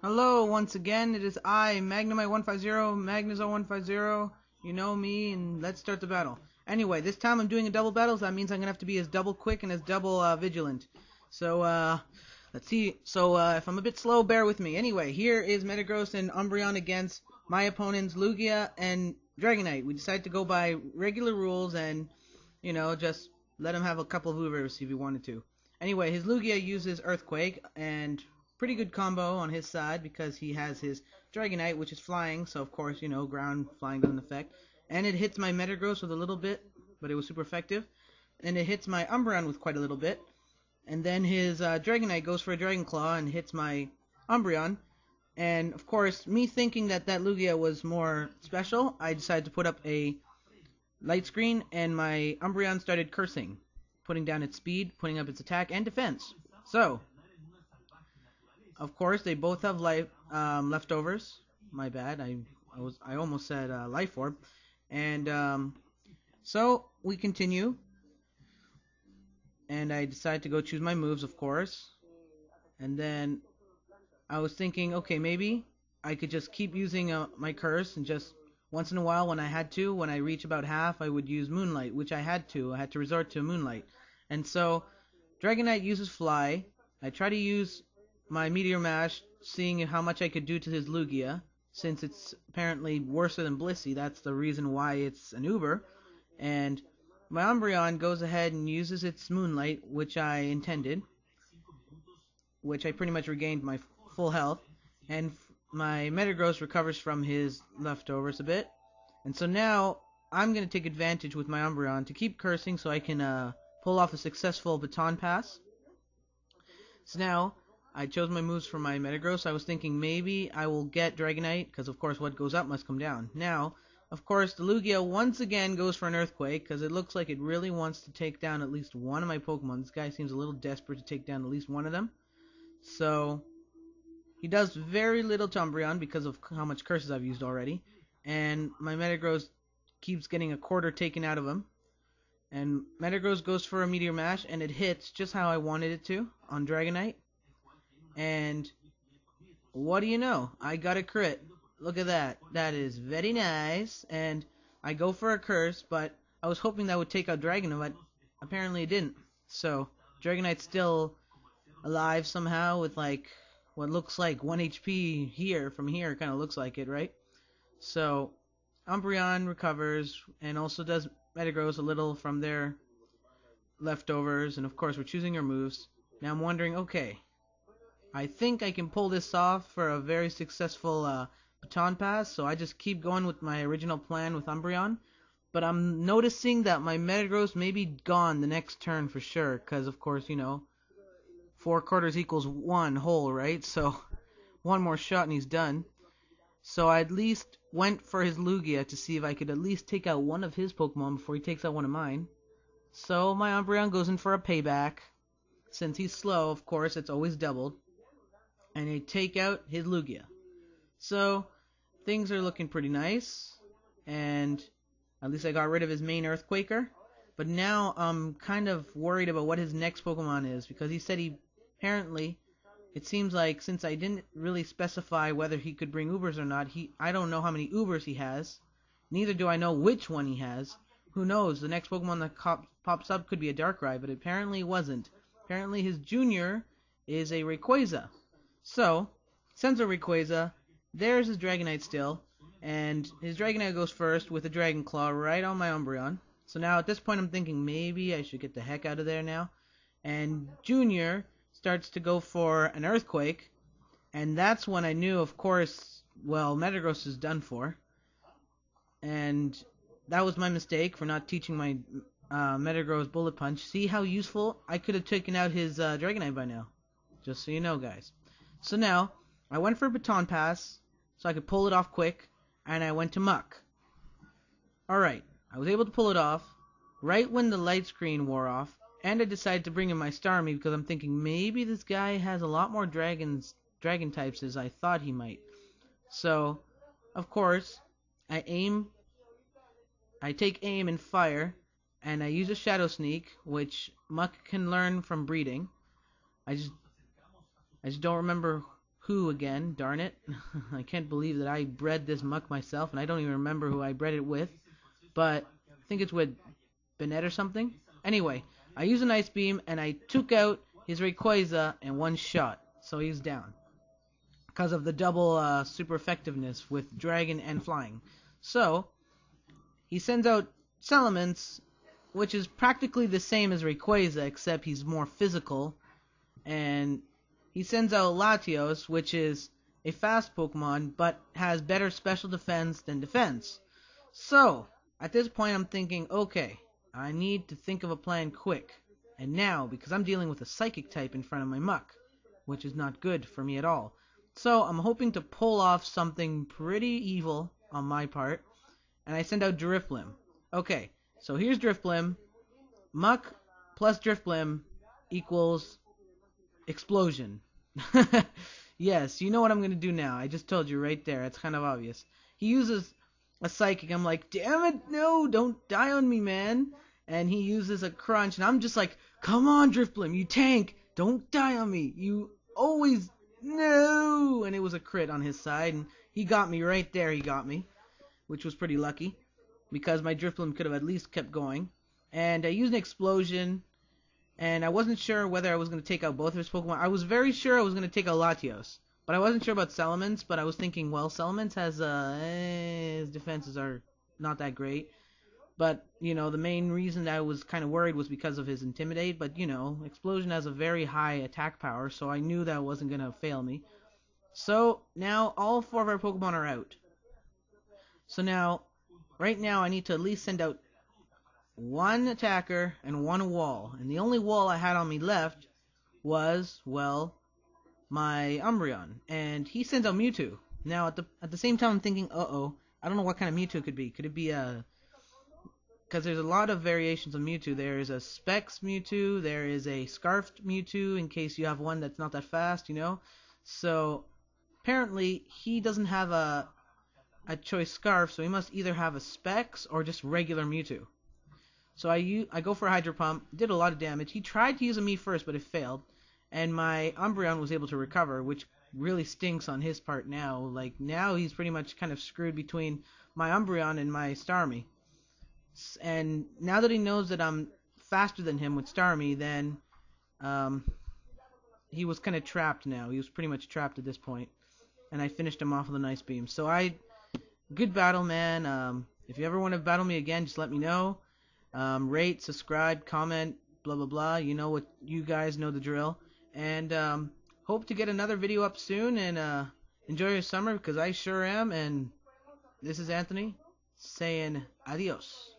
Hello, once again, it is I, Magnezone150, Magnezone150, you know me, and let's start the battle. Anyway, this time I'm doing a double battle, so that means I'm gonna have to be as double quick and as double vigilant. So, let's see. So, if I'm a bit slow, bear with me. Anyway, here is Metagross and Umbreon against my opponents, Lugia and Dragonite. We decided to go by regular rules and, just let him have a couple of Hoovers if he wanted to. Anyway, his Lugia uses Earthquake, and pretty good combo on his side because he has his Dragonite, which is flying, so of course, ground flying doesn't affect. And it hits my Metagross with a little bit, but it was super effective. And it hits my Umbreon with quite a little bit. And then his Dragonite goes for a Dragon Claw and hits my Umbreon. And of course, me thinking that Lugia was more special, I decided to put up a light screen, and my Umbreon started cursing, putting down its speed, putting up its attack and defense. So, of course, they both have life leftovers. My bad. I almost said life orb. And so we continue. And I decide to go choose my moves, of course. And then I was thinking, okay, maybe I could just keep using my curse, and just once in a while when I reach about half, I would use Moonlight, which I had to. I had to resort to Moonlight. And so Dragonite uses Fly. I try to use my Meteor Mash, seeing how much I could do to his Lugia, since it's apparently worse than Blissey. That's the reason why it's an Uber. And my Umbreon goes ahead and uses its Moonlight, which I intended, which I pretty much regained my full health, and my Metagross recovers from his leftovers a bit. And so now I'm going to take advantage with my Umbreon to keep cursing so I can pull off a successful baton pass. So now I chose my moves for my Metagross. I was thinking maybe I will get Dragonite, because of course what goes up must come down. Now, of course, the Lugia once again goes for an Earthquake, because it looks like it really wants to take down at least one of my Pokemon. This guy seems a little desperate to take down at least one of them. So he does very little to Umbreon because of how much curses I've used already. And my Metagross keeps getting a quarter taken out of him. And Metagross goes for a Meteor Mash, and it hits just how I wanted it to on Dragonite. And what do you know? I got a crit. Look at that. That is very nice. And I go for a curse, but I was hoping that would take out Dragonite, but apparently it didn't. So Dragonite's still alive somehow with like what looks like 1 HP here. From here, kind of looks like it, right? So Umbreon recovers, and also does Metagross a little from their leftovers. And of course, we're choosing our moves. Now I'm wondering, okay, I think I can pull this off for a very successful baton pass, so I just keep going with my original plan with Umbreon. But I'm noticing that my Metagross may be gone the next turn for sure, because of course, 4 quarters equals 1 whole, right? So one more shot and he's done. So I at least went for his Lugia to see if I could at least take out one of his Pokemon before he takes out one of mine. So my Umbreon goes in for a payback. Since he's slow, of course, it's always doubled. And I take out his Lugia. So things are looking pretty nice. And at least I got rid of his main Earthquaker. But now I'm kind of worried about what his next Pokemon is, because he said apparently, it seems like since I didn't really specify whether he could bring Ubers or not, I don't know how many Ubers he has. Neither do I know which one he has. Who knows? The next Pokemon that pops up could be a Darkrai, but apparently it wasn't. Apparently his junior is a Rayquaza. So, sends a Rayquaza. There's his Dragonite still. And his Dragonite goes first with a Dragon Claw right on my Umbreon. So now at this point I'm thinking maybe I should get the heck out of there now. And Junior starts to go for an Earthquake. And that's when I knew, of course, well, Metagross is done for. And that was my mistake for not teaching my Metagross Bullet Punch. See how useful? I could have taken out his Dragonite by now. Just so you know, guys. So now, I went for a Baton Pass, so I could pull it off quick, and I went to Muck. Alright, I was able to pull it off, right when the light screen wore off, and I decided to bring in my Starmie, because I'm thinking maybe this guy has a lot more dragon types as I thought he might. So, of course, I take aim and fire, and I use a Shadow Sneak, which Muck can learn from breeding. I just don't remember who again, darn it. I can't believe that I bred this muck myself, and I don't even remember who I bred it with. But I think it's with Bennett or something. Anyway, I used an Ice Beam, and I took out his Rayquaza in one shot. So he's down. Because of the double super effectiveness with Dragon and Flying. So, he sends out Salamence, which is practically the same as Rayquaza, except he's more physical. And he sends out Latios, which is a fast Pokemon, but has better special defense than defense. So, at this point I'm thinking, okay, I need to think of a plan quick. And now, because I'm dealing with a Psychic type in front of my Muck, which is not good for me at all. So, I'm hoping to pull off something pretty evil on my part. And I send out Drifblim. Okay, so here's Drifblim. Muck plus Drifblim equals Explosion. Yes, you know what I'm going to do now. I just told you right there. It's kind of obvious. He uses a Psychic. I'm like, damn it, no, don't die on me, man. And he uses a Crunch, and I'm just like, come on, Drifblim, you tank. Don't die on me. You always, no. And it was a crit on his side, and he got me right there. He got me, which was pretty lucky, because my Drifblim could have at least kept going. And I used an Explosion, and I wasn't sure whether I was going to take out both of his Pokemon. I was very sure I was going to take out Latios, but I wasn't sure about Salamence. But I was thinking, well, Salamence has his defenses are not that great. But, you know, the main reason that I was kind of worried was because of his Intimidate. But, you know, Explosion has a very high attack power, so I knew that wasn't going to fail me. So, now all 4 of our Pokemon are out. So now, right now, I need to at least send out 1 attacker and 1 wall. And the only wall I had on me left was, well, my Umbreon. And he sends out Mewtwo. Now, at the same time, I'm thinking, uh-oh, I don't know what kind of Mewtwo it could be. Could it be a... Because there's a lot of variations of Mewtwo. There is a Specs Mewtwo. There is a Scarfed Mewtwo, in case you have one that's not that fast, you know. So, apparently, he doesn't have a choice Scarf, so he must either have a Specs or just regular Mewtwo. So I go for a Hydro Pump, did a lot of damage. He tried to use a Me first, but it failed. And my Umbreon was able to recover, which really stinks on his part now. Like, now he's pretty much kind of screwed between my Umbreon and my Starmie. And now that he knows that I'm faster than him with Starmie, then he was kind of trapped now. He was pretty much trapped at this point. And I finished him off with a nice beam. So good battle, man. If you ever want to battle me again, just let me know. Rate, subscribe, comment, blah, blah, blah. You know what, you guys know the drill. And hope to get another video up soon. And enjoy your summer, because I sure am. And this is Anthony saying adios.